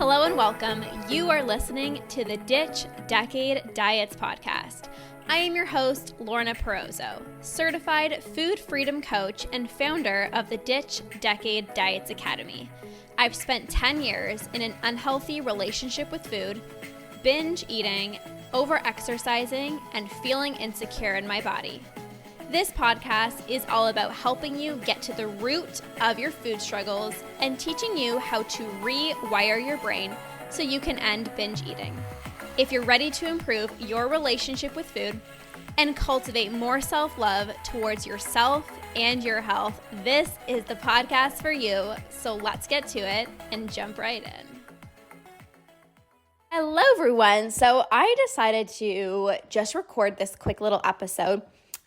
Hello and welcome. You are listening to the Ditch Decade Diets podcast. I am your host, Lorna, certified food freedom coach and founder of the Ditch Decade Diets Academy. I've spent 10 years in an unhealthy relationship with food, binge eating, over-exercising, and feeling insecure in my body. This podcast is all about helping you get to the root of your food struggles and teaching you how to rewire your brain so you can end binge eating. If you're ready to improve your relationship with food and cultivate more self-love towards yourself and your health, this is the podcast for you. So let's get to it and jump right in. Hello, everyone. So I decided to just record this quick little episode.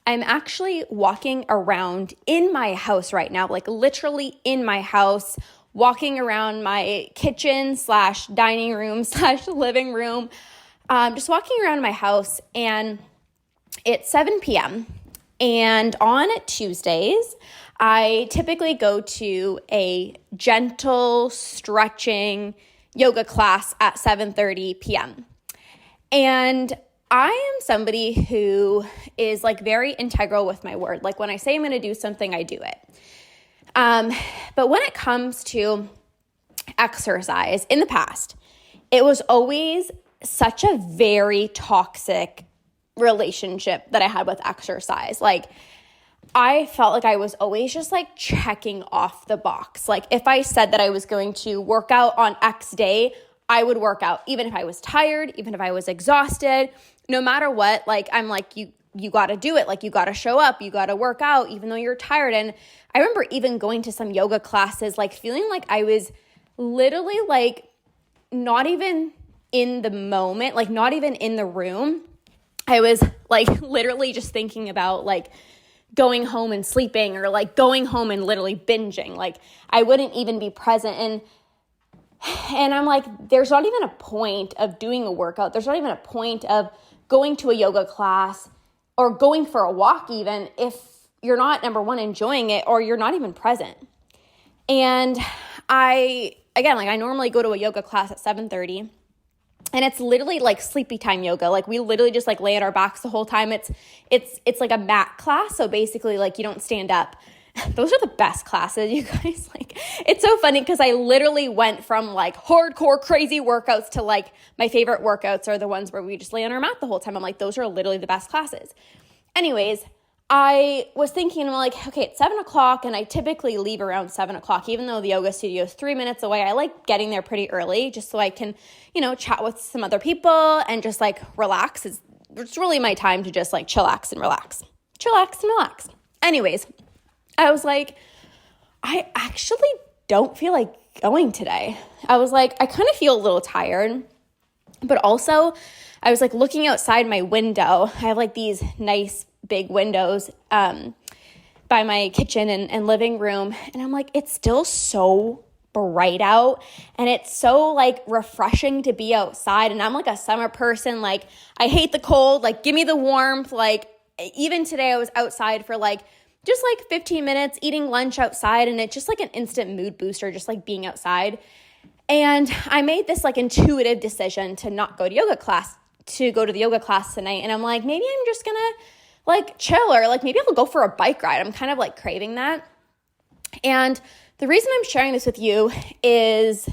I'm actually walking around in my house right now, like literally in my house, walking around my kitchen / dining room / living room, just walking around my house, and it's 7 p.m. And on Tuesdays, I typically go to a gentle stretching yoga class at 7:30 p.m. And I am somebody who is like very integral with my word. Like when I say I'm going to do something, I do it. But when it comes to exercise in the past, it was always such a very toxic relationship that I had with exercise. Like I felt like I was always just like checking off the box. Like if I said that I was going to work out on X day, I would work out, even if I was tired, even if I was exhausted, no matter what. Like, I'm like, you got to do it. Like, you got to show up, you got to work out, even though you're tired. And I remember even going to some yoga classes, like feeling like I was literally like not even in the moment, like not even in the room. I was like literally just thinking about like going home and sleeping, or like going home and literally binging. Like I wouldn't even be present. And I'm like, there's not even a point of doing a workout. There's not even a point of going to a yoga class or going for a walk even if you're not, number one, enjoying it, or you're not even present. And I normally go to a yoga class at 7:30, and it's literally like sleepy time yoga. Like we literally just like lay on our backs the whole time. It's like a mat class. So basically like you don't stand up. Those are the best classes, you guys. Like, it's so funny because I literally went from like hardcore crazy workouts to like my favorite workouts are the ones where we just lay on our mat the whole time. I'm like, those are literally the best classes. Anyways, I was thinking, I'm like, okay, it's 7 o'clock, and I typically leave around 7 o'clock, even though the yoga studio is 3 minutes away. I like getting there pretty early just so I can, chat with some other people and just like relax. It's really my time to just like chillax and relax. Anyways, I was like, I actually don't feel like going today. I was like, I kind of feel a little tired, but also I was like looking outside my window. I have like these nice big windows by my kitchen and living room. And I'm like, it's still so bright out, and it's so like refreshing to be outside. And I'm like a summer person. Like I hate the cold. Like give me the warmth. Like even today I was outside for like just like 15 minutes eating lunch outside, and it's just like an instant mood booster, just like being outside. And I made this like intuitive decision to not go to yoga class, to go to the yoga class tonight. And I'm like, maybe I'm just gonna like chill, or like maybe I'll go for a bike ride. I'm kind of like craving that. And the reason I'm sharing this with you is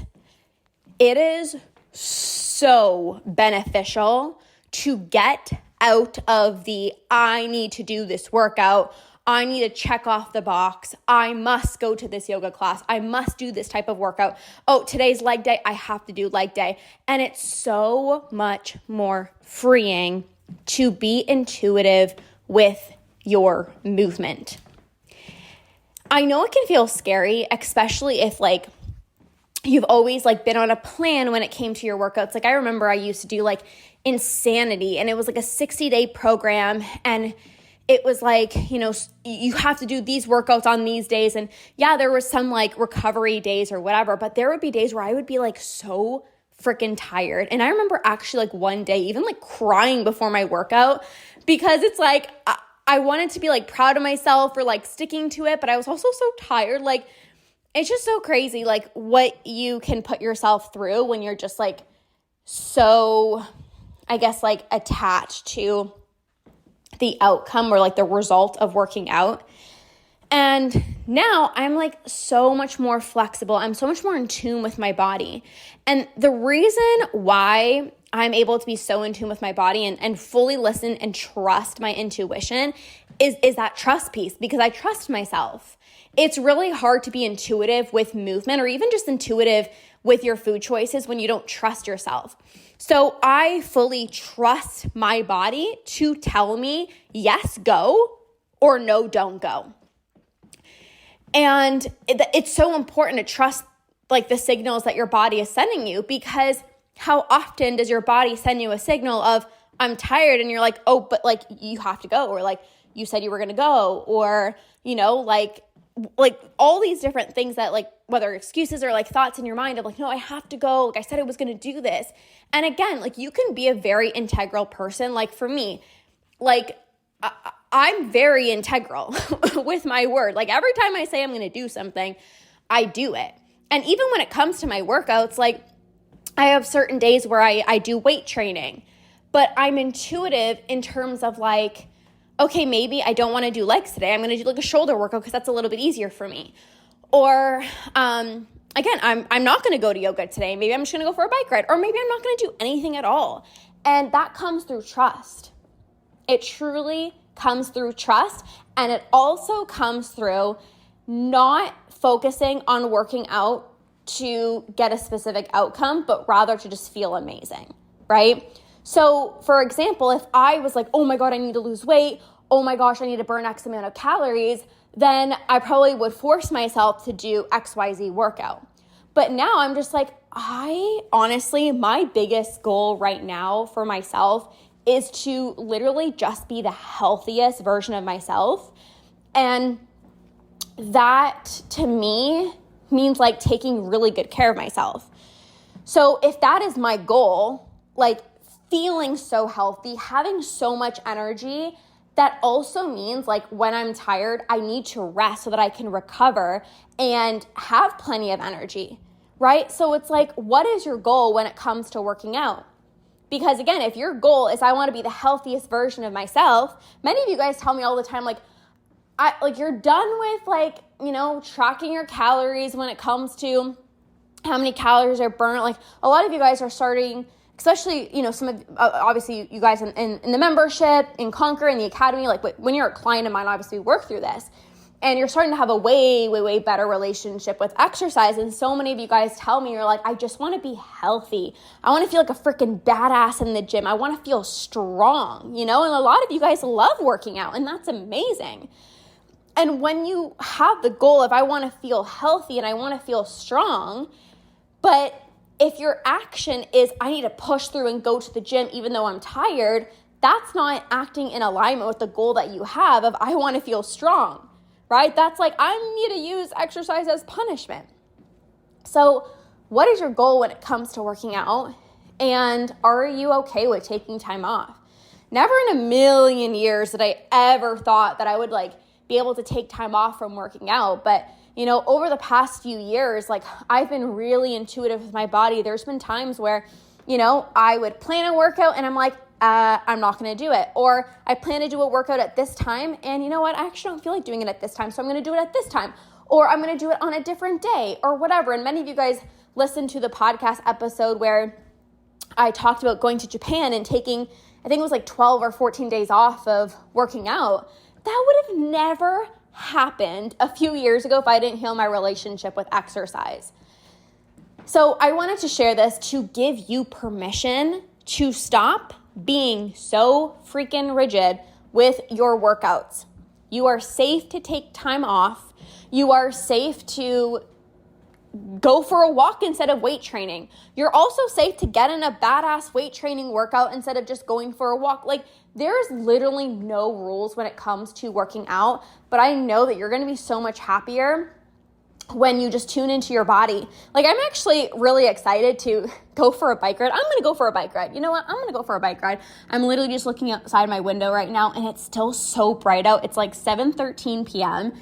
it is so beneficial to get out of the I need to do this workout, I need to check off the box, I must go to this yoga class, I must do this type of workout. Oh, today's leg day, I have to do leg day. And it's so much more freeing to be intuitive with your movement. I know it can feel scary, especially if like you've always like been on a plan when it came to your workouts. Like I remember I used to do like Insanity, and it was like a 60-day program, and it was like, you have to do these workouts on these days. And yeah, there was some like recovery days or whatever, but there would be days where I would be like so freaking tired. And I remember actually like one day even like crying before my workout, because it's like I wanted to be like proud of myself for like sticking to it, but I was also so tired. Like it's just so crazy, like what you can put yourself through when you're just like so, I guess, like attached to the outcome or like the result of working out. And now I'm like so much more flexible. I'm so much more in tune with my body. And the reason why I'm able to be so in tune with my body and fully listen and trust my intuition is that trust piece, because I trust myself. It's really hard to be intuitive with movement or even just intuitive with your food choices when you don't trust yourself. So I fully trust my body to tell me, yes, go, or no, don't go. And it's so important to trust like the signals that your body is sending you, because how often does your body send you a signal of, I'm tired, and you're like, oh, but like you have to go, or like you said you were going to go, or, you know, like all these different things that like, whether excuses or like thoughts in your mind of like, no, I have to go. Like I said I was going to do this. And again, like you can be a very integral person. Like for me, like I'm very integral with my word. Like every time I say I'm going to do something, I do it. And even when it comes to my workouts, like I have certain days where I do weight training, but I'm intuitive in terms of like, okay, maybe I don't want to do legs today. I'm going to do like a shoulder workout because that's a little bit easier for me. Or again, I'm not going to go to yoga today. Maybe I'm just going to go for a bike ride, or maybe I'm not going to do anything at all. And that comes through trust. It truly comes through trust. And it also comes through not focusing on working out to get a specific outcome, but rather to just feel amazing, right? So for example, if I was like, oh my God, I need to lose weight. Oh my gosh, I need to burn X amount of calories. Then I probably would force myself to do XYZ workout. But now I'm just like, honestly, my biggest goal right now for myself is to literally just be the healthiest version of myself. And that to me means like taking really good care of myself. So if that is my goal, like feeling so healthy, having so much energy, that also means like when I'm tired, I need to rest so that I can recover and have plenty of energy, right? So it's like, what is your goal when it comes to working out? Because again, if your goal is I want to be the healthiest version of myself, many of you guys tell me all the time, like you're done with like, you know, tracking your calories when it comes to how many calories are burnt. Like a lot of you guys are starting, especially, you know, some of, obviously you guys in the membership, in Conquer, in the academy, like when you're a client of mine, obviously we work through this. And you're starting to have a way better relationship with exercise. And so many of you guys tell me, you're like, I just want to be healthy. I want to feel like a freaking badass in the gym. I want to feel strong, you know? And a lot of you guys love working out, and that's amazing. And when you have the goal of I want to feel healthy and I want to feel strong, but if your action is I need to push through and go to the gym even though I'm tired, that's not acting in alignment with the goal that you have of I want to feel strong. Right? That's like, I need to use exercise as punishment. So what is your goal when it comes to working out? And are you okay with taking time off? Never in a million years did I ever thought that I would like be able to take time off from working out. But, you know, over the past few years, like I've been really intuitive with my body. There's been times where, you know, I would plan a workout and I'm like, I'm not going to do it. Or I plan to do a workout at this time, and you know what? I actually don't feel like doing it at this time, so I'm going to do it at this time. Or I'm going to do it on a different day or whatever. And many of you guys listened to the podcast episode where I talked about going to Japan and taking, I think it was like 12 or 14 days off of working out. That would have never happened a few years ago if I didn't heal my relationship with exercise. So I wanted to share this to give you permission to stop being so freaking rigid with your workouts. You are safe to take time off. You are safe to go for a walk instead of weight training. You're also safe to get in a badass weight training workout instead of just going for a walk. Like there's literally no rules when it comes to working out, but I know that you're going to be so much happier when you just tune into your body. Like I'm actually really excited to go for a bike ride. I'm going to go for a bike ride. You know what? I'm going to go for a bike ride. I'm literally just looking outside my window right now and it's still so bright out. It's like 7:13 p.m.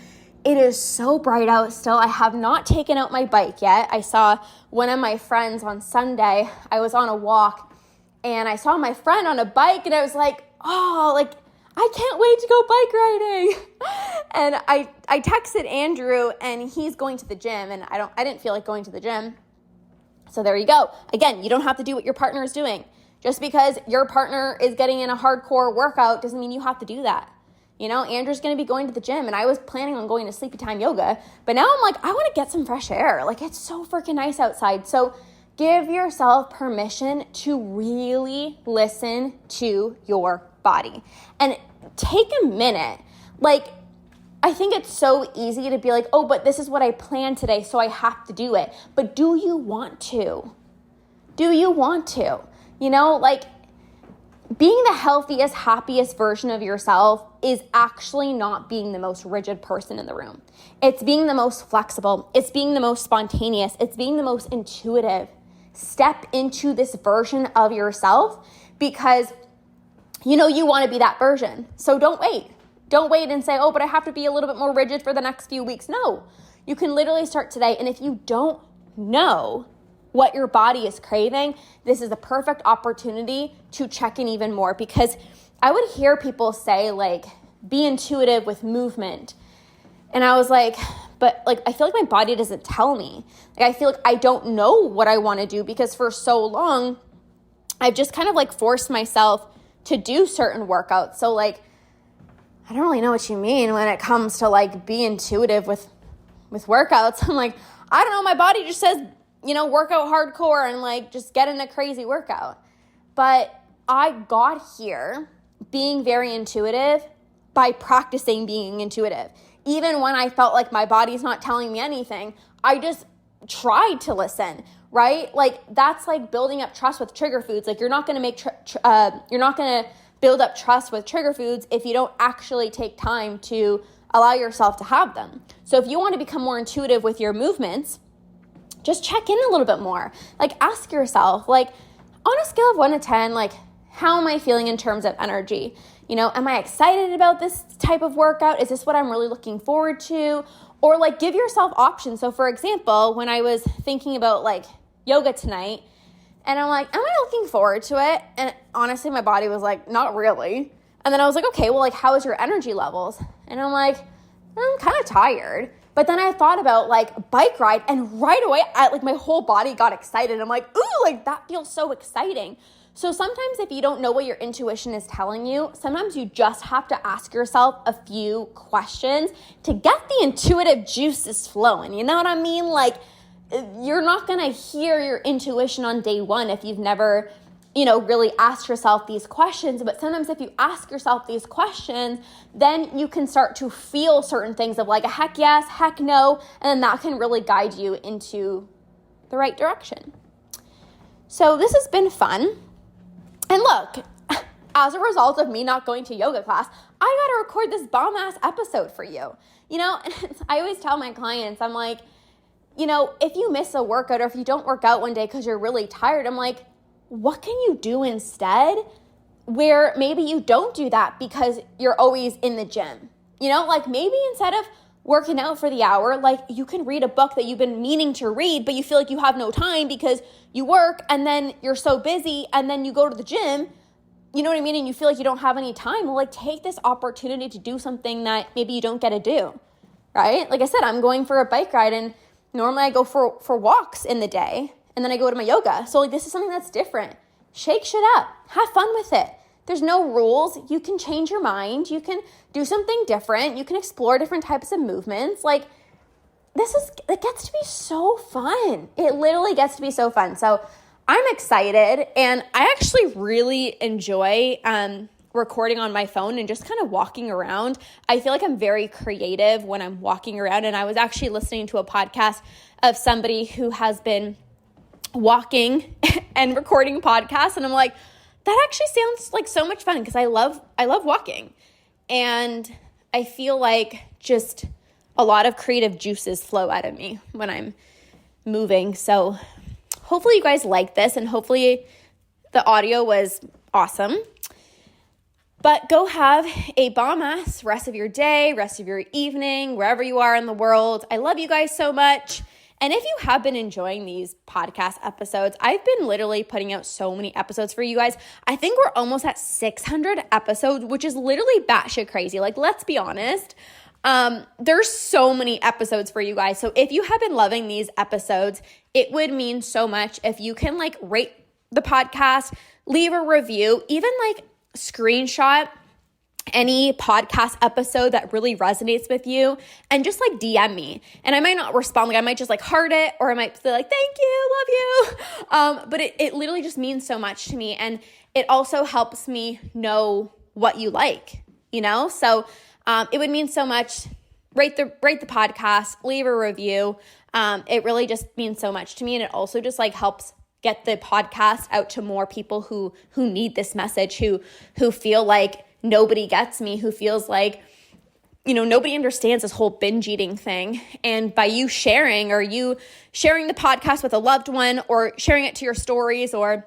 It is so bright out still. I have not taken out my bike yet. I saw one of my friends on Sunday. I was on a walk and I saw my friend on a bike and I was like, oh, like, I can't wait to go bike riding. And I texted Andrew and he's going to the gym and I didn't feel like going to the gym. So there you go. Again, you don't have to do what your partner is doing. Just because your partner is getting in a hardcore workout doesn't mean you have to do that. You know, Andrew's going to be going to the gym and I was planning on going to sleepy time yoga, but now I'm like, I want to get some fresh air. Like, it's so freaking nice outside. So give yourself permission to really listen to your body and take a minute. Like, I think it's so easy to be like, oh, but this is what I planned today, so I have to do it. But do you want to? Do you want to? You know, like, being the healthiest, happiest version of yourself is actually not being the most rigid person in the room. It's being the most flexible. It's being the most spontaneous. It's being the most intuitive. Step into this version of yourself because you know you want to be that version. So don't wait. Don't wait and say, oh, but I have to be a little bit more rigid for the next few weeks. No, you can literally start today. And if you don't know what your body is craving, this is a perfect opportunity to check in even more, because I would hear people say, like, be intuitive with movement. And I was like, but like, I feel like my body doesn't tell me. Like, I feel like I don't know what I want to do because for so long, I've just kind of like forced myself to do certain workouts. So like, I don't really know what you mean when it comes to like be intuitive with workouts. I'm like, I don't know. My body just says, you know, work out hardcore and like just get in a crazy workout. But I got here being very intuitive by practicing being intuitive. Even when I felt like my body's not telling me anything, I just tried to listen, right? Like, that's like building up trust with trigger foods. Like, you're not going to build up trust with trigger foods if you don't actually take time to allow yourself to have them. So if you want to become more intuitive with your movements, just check in a little bit more. Like, ask yourself, like, on a scale of 1 to 10, like, how am I feeling in terms of energy? You know, am I excited about this type of workout? Is this what I'm really looking forward to? Or like, give yourself options. So for example, when I was thinking about like yoga tonight, and I'm like, am I looking forward to it? And honestly, my body was like, not really. And then I was like, okay, well, like, how is your energy levels? And I'm like, I'm kind of tired. But then I thought about like bike ride, and right away, my whole body got excited. I'm like, ooh, like, that feels so exciting. So sometimes if you don't know what your intuition is telling you, sometimes you just have to ask yourself a few questions to get the intuitive juices flowing. You know what I mean? Like, you're not going to hear your intuition on day one if you've never, you know, really asked yourself these questions. But sometimes if you ask yourself these questions, then you can start to feel certain things of like a heck yes, heck no, and then that can really guide you into the right direction. So this has been fun. And look, as a result of me not going to yoga class, I got to record this bomb-ass episode for you. You know, I always tell my clients, I'm like, you know, if you miss a workout or if you don't work out one day because you're really tired, I'm like, what can you do instead where maybe you don't do that because you're always in the gym? You know, like, maybe instead of working out for the hour, like, you can read a book that you've been meaning to read, but you feel like you have no time because you work and then you're so busy and then you go to the gym, you know what I mean? And you feel like you don't have any time. Well, like, take this opportunity to do something that maybe you don't get to do, right? Like I said, I'm going for a bike ride, and normally I go for walks in the day and then I go to my yoga. So like, this is something that's different. Shake shit up. Have fun with it. There's no rules. You can change your mind. You can do something different. You can explore different types of movements. Like, it gets to be so fun. It literally gets to be so fun. So I'm excited, and I actually really enjoy recording on my phone and just kind of walking around. I feel like I'm very creative when I'm walking around, and I was actually listening to a podcast of somebody who has been walking and recording podcasts, and I'm like, that actually sounds like so much fun because I love walking, and I feel like just a lot of creative juices flow out of me when I'm moving. So hopefully you guys like this, and hopefully the audio was awesome. But go have a bomb-ass rest of your day, rest of your evening, wherever you are in the world. I love you guys so much. And if you have been enjoying these podcast episodes, I've been literally putting out so many episodes for you guys. I think we're almost at 600 episodes, which is literally batshit crazy. Like, let's be honest. There's so many episodes for you guys. So if you have been loving these episodes, it would mean so much if you can like rate the podcast, leave a review, even like screenshot any podcast episode that really resonates with you and just like DM me. And I might not respond. Like I might just like heart it, or I might say like, thank you, love you. But it literally just means so much to me. And it also helps me know what you like, you know? So it would mean so much. Rate the podcast, leave a review. It really just means so much to me. And it also just like helps get the podcast out to more people who need this message, who feel like nobody gets me, who feels like, you know, nobody understands this whole binge eating thing. And by you sharing, or you sharing the podcast with a loved one, or sharing it to your stories, or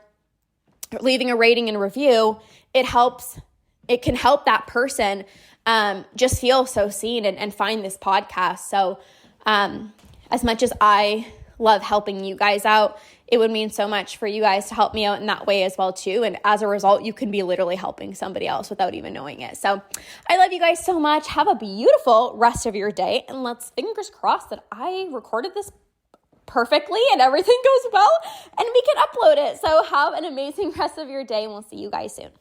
leaving a rating and review, it can help that person just feel so seen and find this podcast. So as much as I love helping you guys out, it would mean so much for you guys to help me out in that way as well too. And as a result, you can be literally helping somebody else without even knowing it. So I love you guys so much. Have a beautiful rest of your day. And let's fingers crossed that I recorded this perfectly and everything goes well and we can upload it. So have an amazing rest of your day, and we'll see you guys soon.